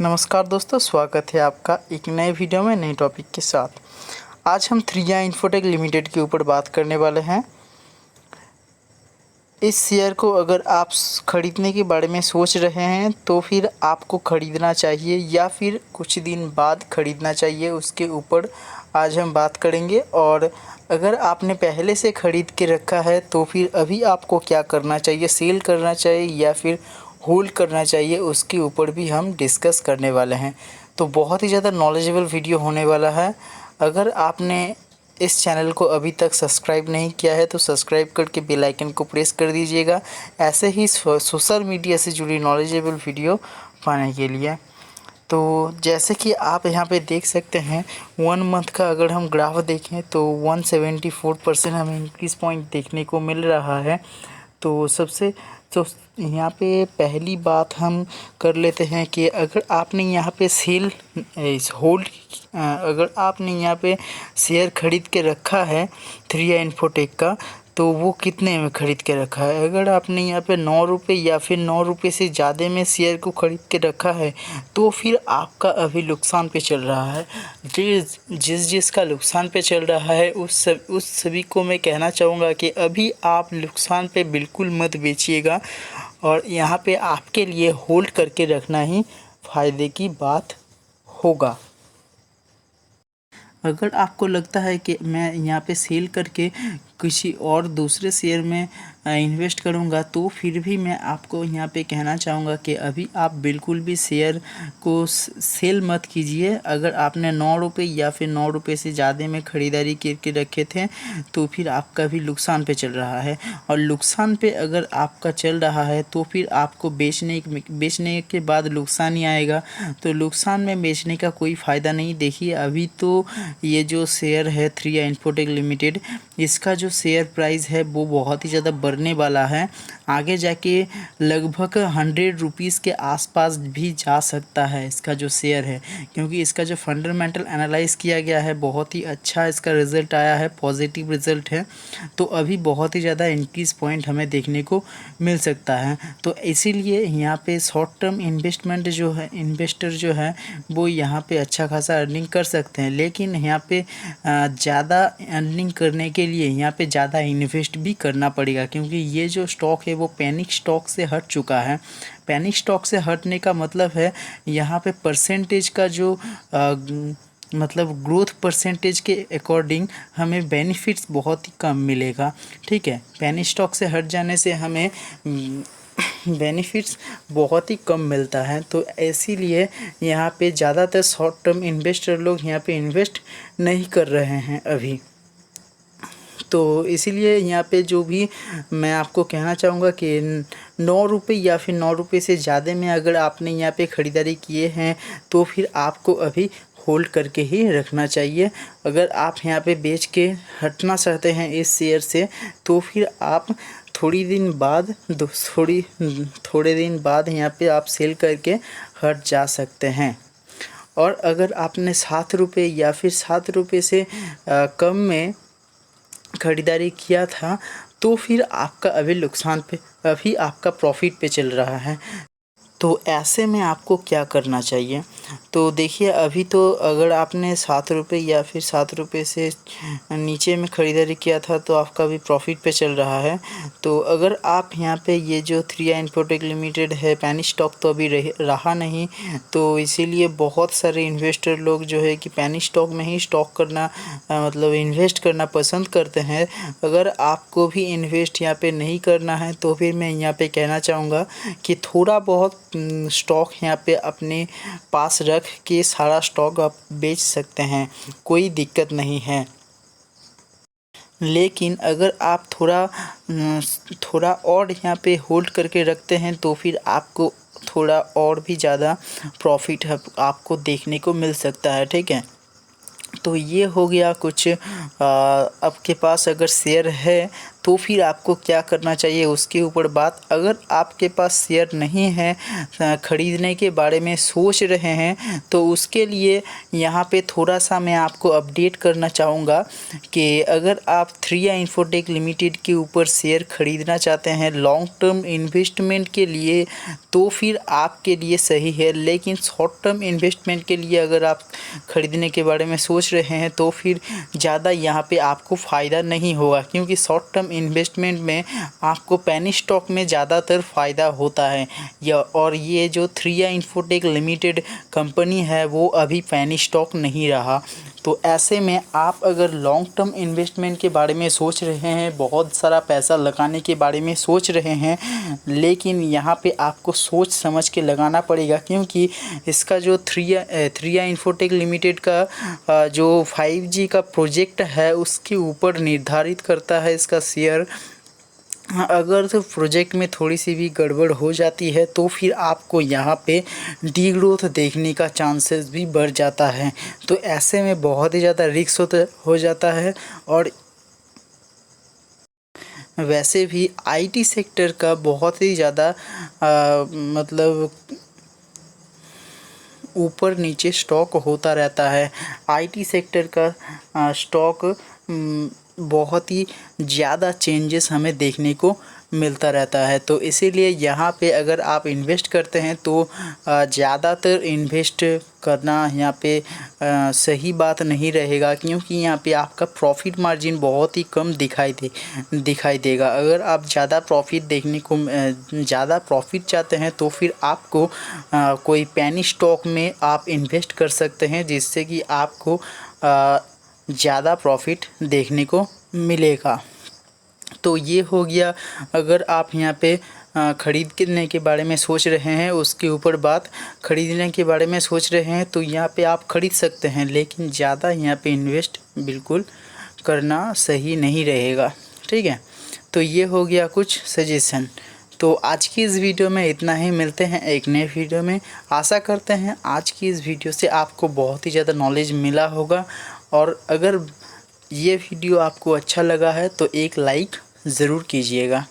नमस्कार दोस्तों, स्वागत है आपका एक नए वीडियो में नए टॉपिक के साथ। आज हम 3i इन्फोटेक लिमिटेड के ऊपर बात करने वाले हैं। इस शेयर को अगर आप ख़रीदने के बारे में सोच रहे हैं तो फिर आपको ख़रीदना चाहिए या फिर कुछ दिन बाद ख़रीदना चाहिए, उसके ऊपर आज हम बात करेंगे। और अगर आपने पहले से ख़रीद के रखा है तो फिर अभी आपको क्या करना चाहिए, सेल करना चाहिए या फिर होल्ड करना चाहिए, उसके ऊपर भी हम डिस्कस करने वाले हैं। तो बहुत ही ज़्यादा नॉलेजेबल वीडियो होने वाला है। अगर आपने इस चैनल को अभी तक सब्सक्राइब नहीं किया है तो सब्सक्राइब करके बेल आइकन को प्रेस कर दीजिएगा, ऐसे ही सोशल मीडिया से जुड़ी नॉलेजेबल वीडियो पाने के लिए। तो जैसे कि आप यहाँ पे देख सकते हैं, 1 मंथ का अगर हम ग्राफ देखें तो 174% हमें इंक्रीज़ पॉइंट देखने को मिल रहा है। तो यहाँ पे पहली बात हम कर लेते हैं कि अगर आपने यहाँ पे अगर आपने यहाँ पे शेयर ख़रीद के रखा है 3i इन्फोटेक का, तो वो कितने में ख़रीद के रखा है। अगर आपने यहाँ पे 9 रुपये या फिर 9 रुपये से ज़्यादा में शेयर को ख़रीद के रखा है तो फिर आपका अभी नुकसान पे चल रहा है। जिसका नुकसान पे चल रहा है उस सभी को मैं कहना चाहूँगा कि अभी आप नुकसान पे बिल्कुल मत बेचिएगा, और यहाँ पे आपके लिए होल्ड करके रखना ही फ़ायदे की बात होगा। अगर आपको लगता है कि मैं यहाँ पे सेल करके किसी और दूसरे शेयर में इन्वेस्ट करूँगा, तो फिर भी मैं आपको यहाँ पे कहना चाहूँगा कि अभी आप बिल्कुल भी शेयर को सेल मत कीजिए। अगर आपने 9 रुपये या फिर 9 रुपये से ज़्यादा में ख़रीदारी करके रखे थे तो फिर आपका भी नुकसान पे चल रहा है, और नुकसान पे अगर आपका चल रहा है तो फिर आपको बेचने के बाद नुकसान ही आएगा। तो नुकसान में बेचने का कोई फ़ायदा नहीं। देखिए, अभी तो ये जो शेयर है 3i इन्फोटेक लिमिटेड, इसका जो शेयर प्राइस है वो बहुत ही ज़्यादा बढ़ने वाला है। आगे जाके लगभग 100 रुपीज़ के आसपास भी जा सकता है इसका जो शेयर है, क्योंकि इसका जो फंडामेंटल एनालाइज किया गया है बहुत ही अच्छा इसका रिज़ल्ट आया है, पॉजिटिव रिज़ल्ट है। तो अभी बहुत ही ज़्यादा इंक्रीज़ पॉइंट हमें देखने को मिल सकता है। तो इसीलिए यहाँ पे शॉर्ट टर्म इन्वेस्टर जो है वो यहाँ पे अच्छा खासा अर्निंग कर सकते हैं, लेकिन यहाँ पे ज़्यादा अर्निंग करने के लिए यहाँ पे ज़्यादा इन्वेस्ट भी करना पड़ेगा, क्योंकि ये जो स्टॉक है वो पैनिक स्टॉक से हट चुका है। पैनिक स्टॉक से हटने का मतलब है यहाँ पे परसेंटेज का जो मतलब ग्रोथ परसेंटेज के अकॉर्डिंग हमें बेनिफिट्स बहुत ही कम मिलेगा। ठीक है, पैनिक स्टॉक से हट जाने से हमें बेनिफिट्स बहुत ही कम मिलता है। तो इसीलिए यहाँ पे ज़्यादातर शॉर्ट टर्म इन्वेस्टर लोग यहाँ पे इन्वेस्ट नहीं कर रहे हैं अभी। तो इसीलिए यहाँ पे जो भी मैं आपको कहना चाहूँगा कि 9 रुपये या फिर 9 रुपये से ज़्यादा में अगर आपने यहाँ पे ख़रीदारी किए हैं तो फिर आपको अभी होल्ड करके ही रखना चाहिए। अगर आप यहाँ पे बेच के हटना चाहते हैं इस शेयर से तो फिर आप थोड़े दिन बाद यहाँ पे आप सेल करके हट जा सकते हैं। और अगर आपने 7 रुपये या फिर 7 रुपये से कम में ख़रीदारी किया था तो फिर आपका अभी आपका प्रॉफिट पे चल रहा है। तो ऐसे में आपको क्या करना चाहिए। तो देखिए, अभी तो अगर आपने 7 रुपये या फिर 7 रुपये से नीचे में ख़रीदारी किया था तो आपका भी प्रॉफिट पे चल रहा है। तो अगर आप यहाँ पे ये जो 3i इन्फोटेक लिमिटेड है, पैनी स्टॉक तो अभी रहा नहीं, तो इसीलिए बहुत सारे इन्वेस्टर लोग जो है कि पैनी स्टॉक में ही मतलब इन्वेस्ट करना पसंद करते हैं। अगर आपको भी इन्वेस्ट यहाँ पे नहीं करना है तो फिर मैं यहाँ पे कहना चाहूँगा कि थोड़ा बहुत स्टॉक यहाँ पे अपने पास रख के सारा स्टॉक आप बेच सकते हैं, कोई दिक्कत नहीं है। लेकिन अगर आप थोड़ा और यहाँ पे होल्ड करके रखते हैं तो फिर आपको थोड़ा और भी ज़्यादा प्रॉफिट आपको देखने को मिल सकता है। ठीक है, तो ये हो गया कुछ। आपके पास अगर शेयर है तो फिर आपको क्या करना चाहिए उसके ऊपर बात। अगर आपके पास शेयर नहीं है, ख़रीदने के बारे में सोच रहे हैं, तो उसके लिए यहाँ पे थोड़ा सा मैं आपको अपडेट करना चाहूँगा कि अगर आप 3i इंफोटेक लिमिटेड के ऊपर शेयर ख़रीदना चाहते हैं लॉन्ग टर्म इन्वेस्टमेंट के लिए, तो फिर आपके लिए सही है। लेकिन शॉर्ट टर्म इन्वेस्टमेंट के लिए अगर आप ख़रीदने के बारे में सोच रहे हैं तो फिर ज़्यादा यहाँ पे आपको फ़ायदा नहीं होगा, क्योंकि शॉर्ट टर्म इन्वेस्टमेंट में आपको पेनी स्टॉक में ज़्यादातर फ़ायदा होता है। और ये जो 3i इंफोटेक लिमिटेड कंपनी है वो अभी पेनी स्टॉक नहीं रहा। तो ऐसे में आप अगर लॉन्ग टर्म इन्वेस्टमेंट के बारे में सोच रहे हैं, बहुत सारा पैसा लगाने के बारे में सोच रहे हैं, लेकिन यहाँ पे आपको सोच समझ के लगाना पड़ेगा, क्योंकि इसका जो 3i इंफोटेक लिमिटेड का जो 5G का प्रोजेक्ट है उसके ऊपर निर्धारित करता है इसका शेयर। अगर तो प्रोजेक्ट में थोड़ी सी भी गड़बड़ हो जाती है तो फिर आपको यहाँ पे डी ग्रोथ देखने का चांसेस भी बढ़ जाता है। तो ऐसे में बहुत ही ज़्यादा रिस्क हो जाता है। और वैसे भी आईटी सेक्टर का बहुत ही ज़्यादा मतलब ऊपर नीचे स्टॉक होता रहता है। आईटी सेक्टर का स्टॉक बहुत ही ज़्यादा चेंजेस हमें देखने को मिलता रहता है। तो इसीलिए यहाँ पे अगर आप इन्वेस्ट करते हैं तो ज़्यादातर इन्वेस्ट करना यहाँ पे सही बात नहीं रहेगा, क्योंकि यहाँ पे आपका प्रॉफिट मार्जिन बहुत ही कम दिखाई देगा। अगर आप ज़्यादा प्रॉफिट देखने को ज़्यादा प्रॉफिट चाहते हैं तो फिर आपको कोई पेनी स्टॉक में आप इन्वेस्ट कर सकते हैं, जिससे कि आपको ज़्यादा प्रॉफिट देखने को मिलेगा। तो ये हो गया। अगर आप यहाँ पे ख़रीदने के बारे में सोच रहे हैं, उसके ऊपर बात। ख़रीदने के बारे में सोच रहे हैं तो यहाँ पे आप ख़रीद सकते हैं, लेकिन ज़्यादा यहाँ पे इन्वेस्ट बिल्कुल करना सही नहीं रहेगा। ठीक है, तो ये हो गया कुछ सजेशन। तो आज की इस वीडियो में इतना ही। मिलते हैं एक नए वीडियो में। आशा करते हैं आज की इस वीडियो से आपको बहुत ही ज़्यादा नॉलेज मिला होगा। और अगर ये वीडियो आपको अच्छा लगा है तो एक लाइक ज़रूर कीजिएगा।